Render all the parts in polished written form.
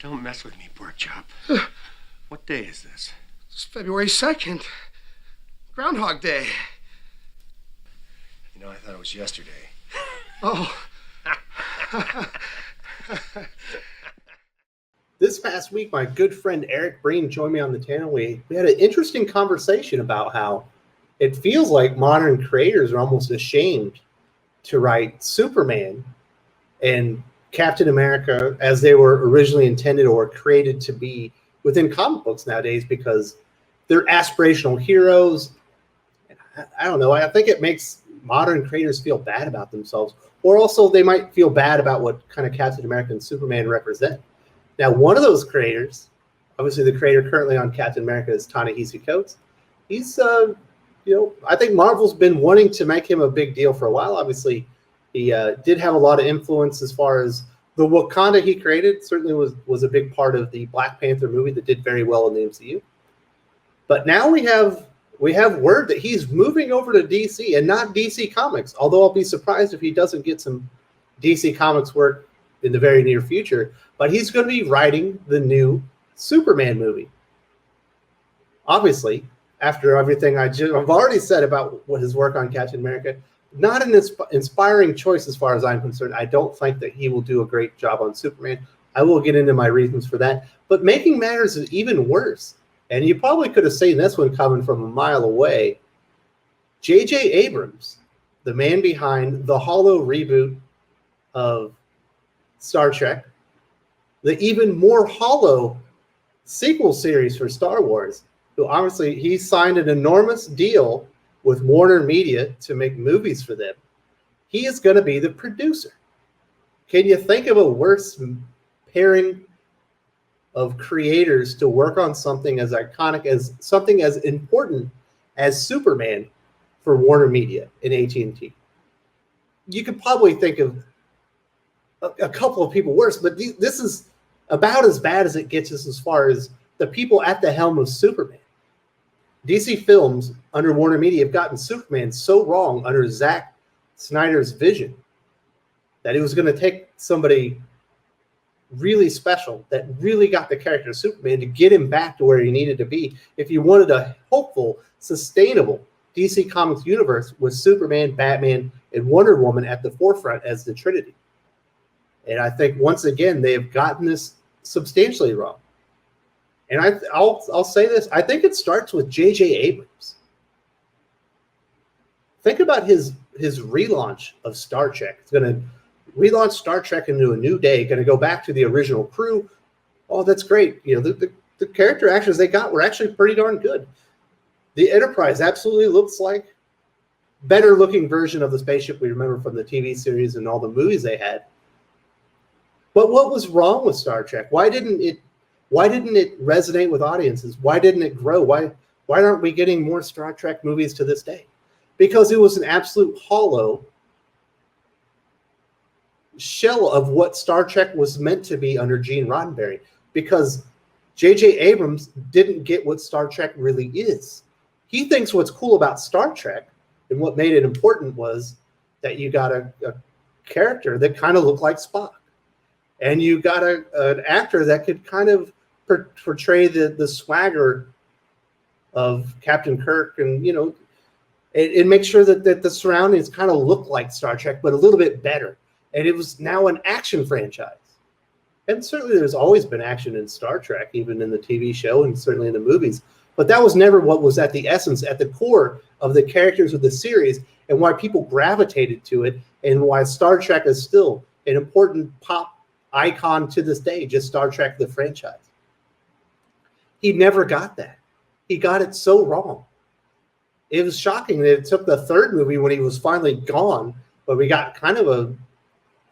Don't mess with me, pork chop. What day is this? It's February 2nd. Groundhog Day. You know, I thought it was yesterday. Oh. This past week, my good friend Eric Breen joined me on the channel. We had an interesting conversation about how it feels like modern creators are almost ashamed to write Superman and Captain America as they were originally intended or created to be within comic books nowadays, because they're aspirational heroes. I don't know. I think it makes modern creators feel bad about themselves, or also they might feel bad about what kind of Captain America and Superman represent. Now, one of those creators, obviously the creator currently on Captain America is Ta-Nehisi Coates. He's, I think Marvel's been wanting to make him a big deal for a while. Obviously, he did have a lot of influence as far as the Wakanda he created. Certainly was a big part of the Black Panther movie that did very well in the MCU. But now we have word that he's moving over to DC and not DC Comics, although I'll be surprised if he doesn't get some DC Comics work in the very near future. But he's going to be writing the new Superman movie. Obviously, after everything I've already said about what his work on Captain America, not an inspiring choice as far as I'm concerned. I don't think that he will do a great job on Superman. I will get into my reasons for that. But making matters even worse, and you probably could have seen this one coming from a mile away, J.J. Abrams, the man behind the hollow reboot of Star Trek, the even more hollow sequel series for Star Wars, who obviously he signed an enormous deal with Warner Media to make movies for them. He is going to be the producer. Can you think of a worse pairing of creators to work on something as iconic, as something as important as Superman for Warner Media and at&t? You could probably think of a couple of people worse, but this is about as bad as it gets as far as the people at the helm of Superman. DC Films under Warner Media have gotten Superman so wrong under Zack Snyder's vision that it was going to take somebody really special that really got the character of Superman to get him back to where he needed to be if you wanted a hopeful, sustainable DC Comics universe with Superman, Batman, and Wonder Woman at the forefront as the Trinity. And I think, once again, they have gotten this substantially wrong. And I'll say this. I think it starts with J.J. Abrams. Think about his relaunch of Star Trek. It's going to relaunch Star Trek into a new day, going to go back to the original crew. Oh, that's great. You know, the character actors they got were actually pretty darn good. The Enterprise absolutely looks like better looking version of the spaceship we remember from the TV series and all the movies they had. But what was wrong with Star Trek? Why didn't it resonate with audiences? Why didn't it grow? Why aren't we getting more Star Trek movies to this day? Because it was an absolute hollow shell of what Star Trek was meant to be under Gene Roddenberry. Because J.J. Abrams didn't get what Star Trek really is. He thinks what's cool about Star Trek and what made it important was that you got a character that kind of looked like Spock. And you got an actor that could kind of portray the swagger of Captain Kirk, and and make sure that the surroundings kind of look like Star Trek, but a little bit better. And it was now an action franchise. And certainly there's always been action in Star Trek, even in the TV show and certainly in the movies. But that was never what was at the essence, at the core of the characters of the series, and why people gravitated to it, and why Star Trek is still an important pop icon to this day, just Star Trek, the franchise. He never got that. He got it so wrong. It was shocking that it took the third movie when he was finally gone, but we got kind of a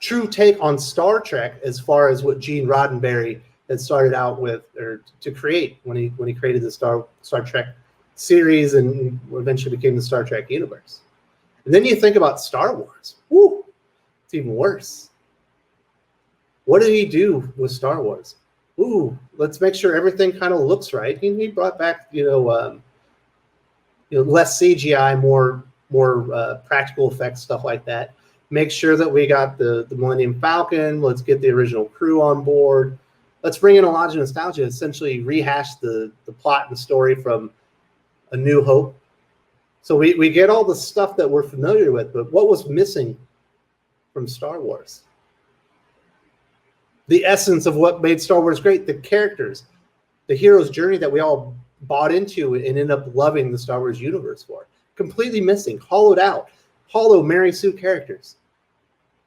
true take on Star Trek as far as what Gene Roddenberry had started out with, or to create when he created the Star Trek series and eventually became the Star Trek universe. And then you think about Star Wars. Woo! It's even worse. What did he do with Star Wars? Ooh, let's make sure everything kind of looks right. He brought back, less CGI, more practical effects, stuff like that. Make sure that we got the Millennium Falcon. Let's get the original crew on board. let's bring in a lot of nostalgia, essentially rehash the plot and story from A New Hope. So we get all the stuff that we're familiar with, but what was missing from Star Wars? The essence of what made Star Wars great, the characters, the hero's journey that we all bought into and ended up loving the Star Wars universe for. Completely missing, hollowed out, hollow Mary Sue characters.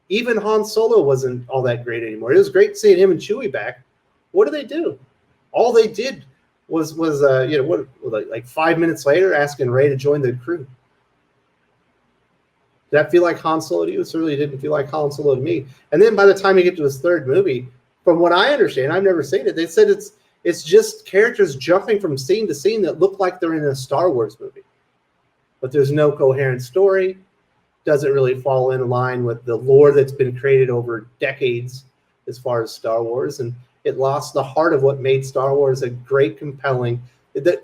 Even Han Solo wasn't all that great anymore. It was great seeing him and Chewie back. What do they do? All they did was like 5 minutes later asking Rey to join the crew. Did that feel like Han Solo to you? It certainly didn't feel like Han Solo to me. And then by the time you get to his third movie, from what I understand, I've never seen it, they said it's just characters jumping from scene to scene that look like they're in a Star Wars movie. But there's no coherent story. Doesn't really fall in line with the lore that's been created over decades as far as Star Wars. And it lost the heart of what made Star Wars a great, compelling,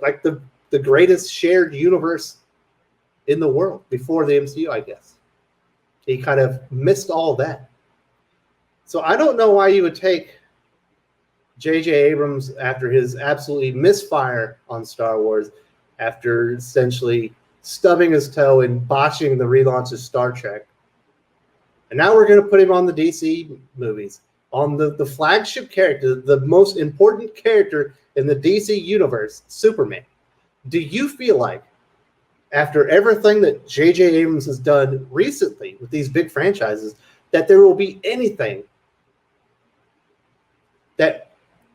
like the greatest shared universe in the world before the MCU, I guess. He kind of missed all that. So I don't know why you would take J.J. Abrams after his absolutely misfire on Star Wars, after essentially stubbing his toe and botching the relaunch of Star Trek. And now we're going to put him on the DC movies, on the flagship character, the most important character in the DC universe, Superman. Do you feel like, after everything that J.J. Abrams has done recently with these big franchises, that there will be anything that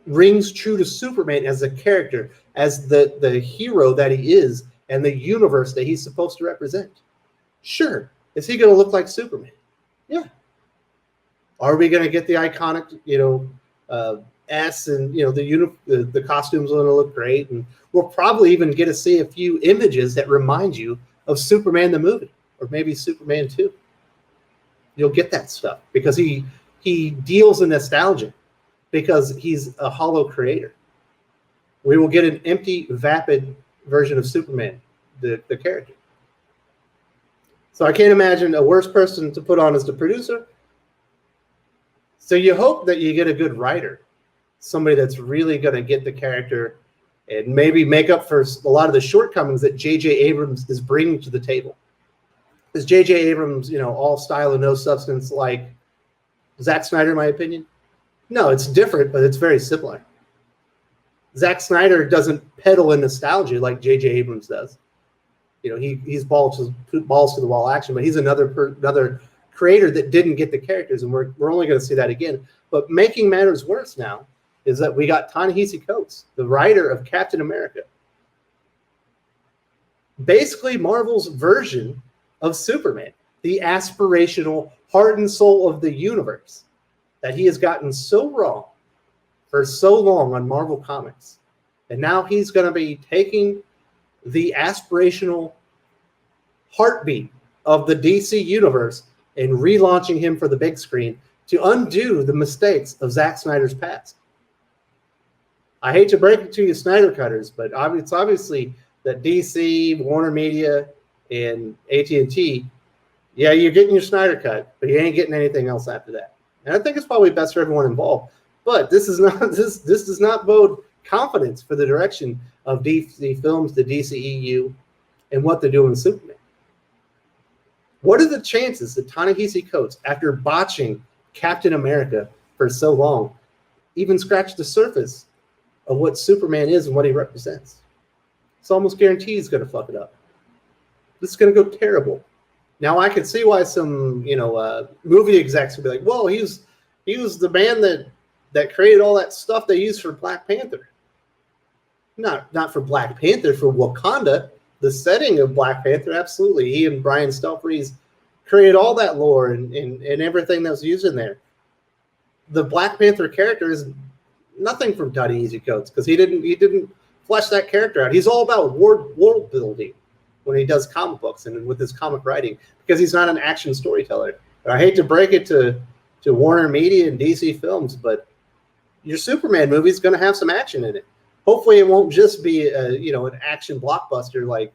rings true to Superman as a character, as the hero that he is, and the universe that he's supposed to represent? Sure. Is he going to look like Superman? Yeah. Are we going to get the iconic, S and, the costumes are going to look great, and we'll probably even get to see a few images that remind you of Superman the movie, or maybe Superman 2. You'll get that stuff because he deals in nostalgia, because he's a hollow creator. We will get an empty, vapid version of Superman, the character. So I can't imagine a worse person to put on as the producer. So you hope that you get a good writer, somebody that's really going to get the character and maybe make up for a lot of the shortcomings that J.J. Abrams is bringing to the table. Is J.J. Abrams, all style and no substance like Zack Snyder, in my opinion? No, it's different, but it's very similar. Zack Snyder doesn't peddle in nostalgia like J.J. Abrams does. He's balls to the wall action, but he's another creator that didn't get the characters, and we're only going to see that again. But making matters worse now is that we got Ta-Nehisi Coates, the writer of Captain America. Basically Marvel's version of Superman, the aspirational heart and soul of the universe that he has gotten so wrong for so long on Marvel Comics. And now he's going to be taking the aspirational heartbeat of the DC universe and relaunching him for the big screen to undo the mistakes of Zack Snyder's past. I hate to break it to you, Snyder cutters, but it's obviously that DC, Warner Media, and at&t, yeah, you're getting your Snyder cut, but you ain't getting anything else after that. And I think it's probably best for everyone involved. But this does not bode confidence for the direction of DC Films, the DCEU, and what they're doing with Superman. What are the chances that Ta-Nehisi Coates, after botching Captain America for so long, even scratched the surface of what Superman is and what he represents? It's almost guaranteed he's going to fuck it up. This is going to go terrible. Now, I can see why some, movie execs would be like, "Well, he was the man that created all that stuff they used for Black Panther." Not for Black Panther, for Wakanda, the setting of Black Panther. Absolutely, he and Brian Stelfreeze created all that lore and everything that was used in there. The Black Panther character is nothing from Ta-Nehisi Coates because he didn't flesh that character out. He's all about world building when he does comic books and with his comic writing, because he's not an action storyteller. And I hate to break it to Warner Media and DC Films, but your Superman movie is going to have some action in it. Hopefully it won't just be an action blockbuster like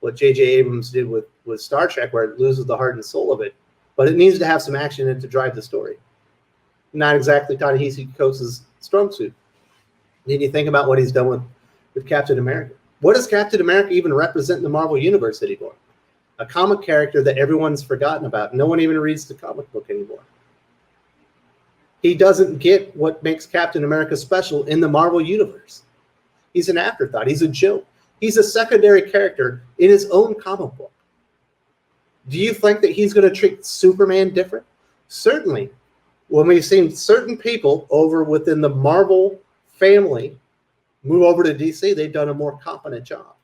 what J.J. Abrams did with Star Trek, where it loses the heart and soul of it. But it needs to have some action in it to drive the story. not exactly Ta-Nehisi Coates' strong suit. Then you think about what he's done with Captain America. What does Captain America even represent in the Marvel Universe anymore? A comic character that everyone's forgotten about. No one even reads the comic book anymore. He doesn't get what makes Captain America special in the Marvel Universe. He's an afterthought. He's a joke. He's a secondary character in his own comic book. Do you think that he's going to treat Superman different? Certainly. When we've seen certain people over within the Marvel family move over to DC, they've done a more competent job.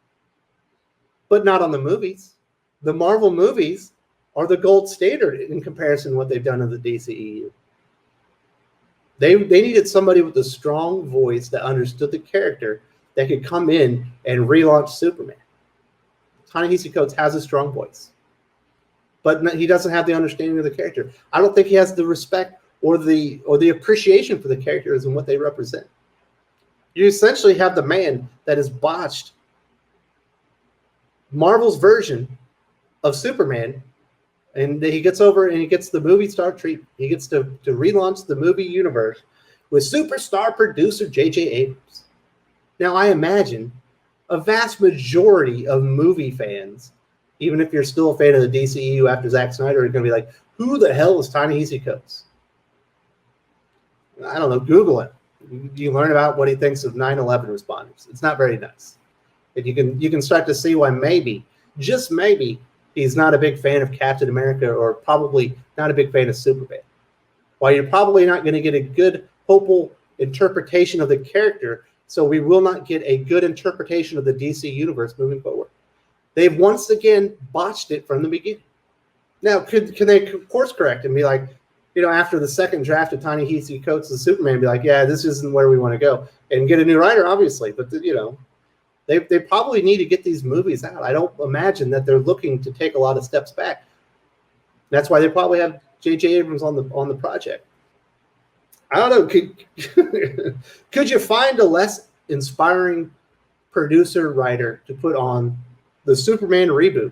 But not on the movies. The Marvel movies are the gold standard in comparison to what they've done in the DCEU. They needed somebody with a strong voice that understood the character that could come in and relaunch Superman. Ta-Nehisi Coates has a strong voice, but he doesn't have the understanding of the character. I don't think he has the respect or the appreciation for the characters and what they represent. You essentially have the man that has botched Marvel's version of Superman, and he gets over and he gets the movie star treatment. He gets to relaunch the movie universe with superstar producer J.J. Abrams. Now, I imagine a vast majority of movie fans, even if you're still a fan of the DCEU after Zack Snyder, are going to be like, who the hell is Ta-Nehisi Coates? I don't know. Google it. You learn about what he thinks of 9/11 responders. It's not very nice. And you can start to see why maybe, just maybe, he's not a big fan of Captain America, or probably not a big fan of Superman. While you're probably not going to get a good, hopeful interpretation of the character, so we will not get a good interpretation of the DC universe moving forward. They've once again botched it from the beginning. Now, can they course correct and be like, after the second draft of Ta-Nehisi Coates as Superman, be like, yeah, this isn't where we want to go, and get a new writer, obviously. But, they probably need to get these movies out. I don't imagine that they're looking to take a lot of steps back. That's why they probably have J.J. Abrams on the project. I don't know. Could you find a less inspiring producer writer to put on the Superman reboot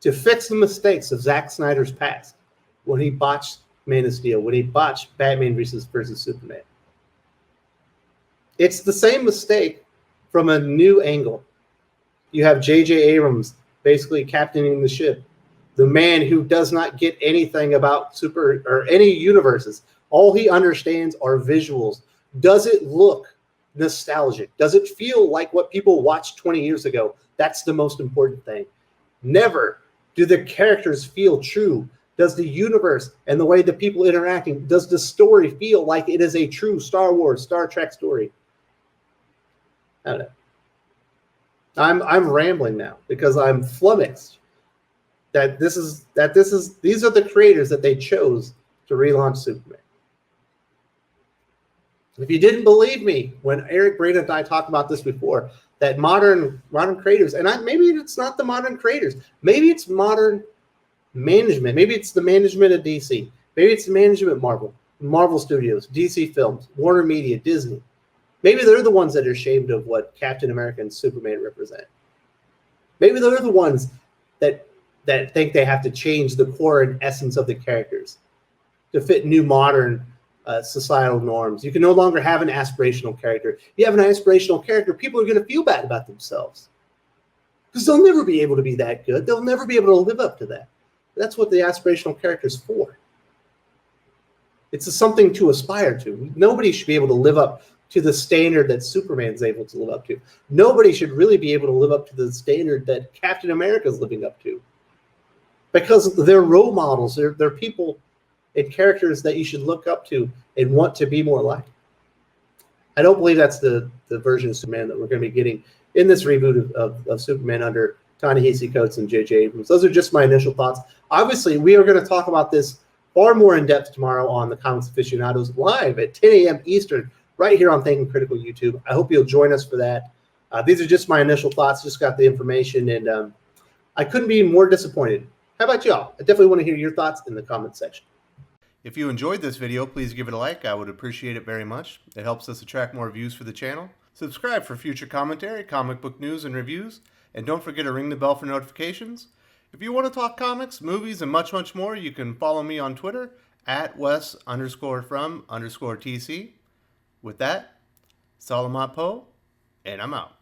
to fix the mistakes of Zack Snyder's past when he botched Man of Steel, when he botched Batman versus Superman? It's the same mistake from a new angle. You have J.J. Abrams basically captaining the ship, the man who does not get anything about super or any universes. All he understands are visuals. Does it look nostalgic? Does it feel like what people watched 20 years ago? That's the most important thing. Never do the characters feel true. Does the universe and the way the people interacting, does the story feel like it is a true Star Wars, Star Trek story? I don't know. I'm rambling now because I'm flummoxed that these are the creators that they chose to relaunch Superman. If you didn't believe me when Eric Breda and I talked about this before, that modern creators, and maybe it's not the modern creators, maybe it's modern management, maybe it's the management of DC, maybe it's the management of Marvel Studios, DC Films, Warner Media, Disney. Maybe they're the ones that are ashamed of what Captain America and Superman represent. Maybe they're the ones that think they have to change the core and essence of the characters to fit new modern societal norms. You can no longer have an aspirational character. If you have an aspirational character, people are going to feel bad about themselves because they'll never be able to be that good. They'll never be able to live up to that. That's what the aspirational character is for. It's something to aspire to. Nobody should be able to live up to the standard that Superman's able to live up to. Nobody should really be able to live up to the standard that Captain America is living up to, because they're role models. They're people and characters that you should look up to and want to be more like. I don't believe that's the version of Superman that we're going to be getting in this reboot of Superman under Ta-Nehisi Coates and J.J. Abrams. Those are just my initial thoughts. Obviously, we are going to talk about this far more in depth tomorrow on the Comics Aficionados live at 10 a.m. Eastern, right here on Thinking Critical YouTube. I hope you'll join us for that. These are just my initial thoughts. Just got the information, and I couldn't be more disappointed. How about y'all? I definitely want to hear your thoughts in the comment section. If you enjoyed this video, please give it a like. I would appreciate it very much. It helps us attract more views for the channel. Subscribe for future commentary, comic book news, and reviews. And don't forget to ring the bell for notifications. If you want to talk comics, movies, and much, much more, you can follow me on Twitter at Wes_from_TC. With that, Salamat Po, and I'm out.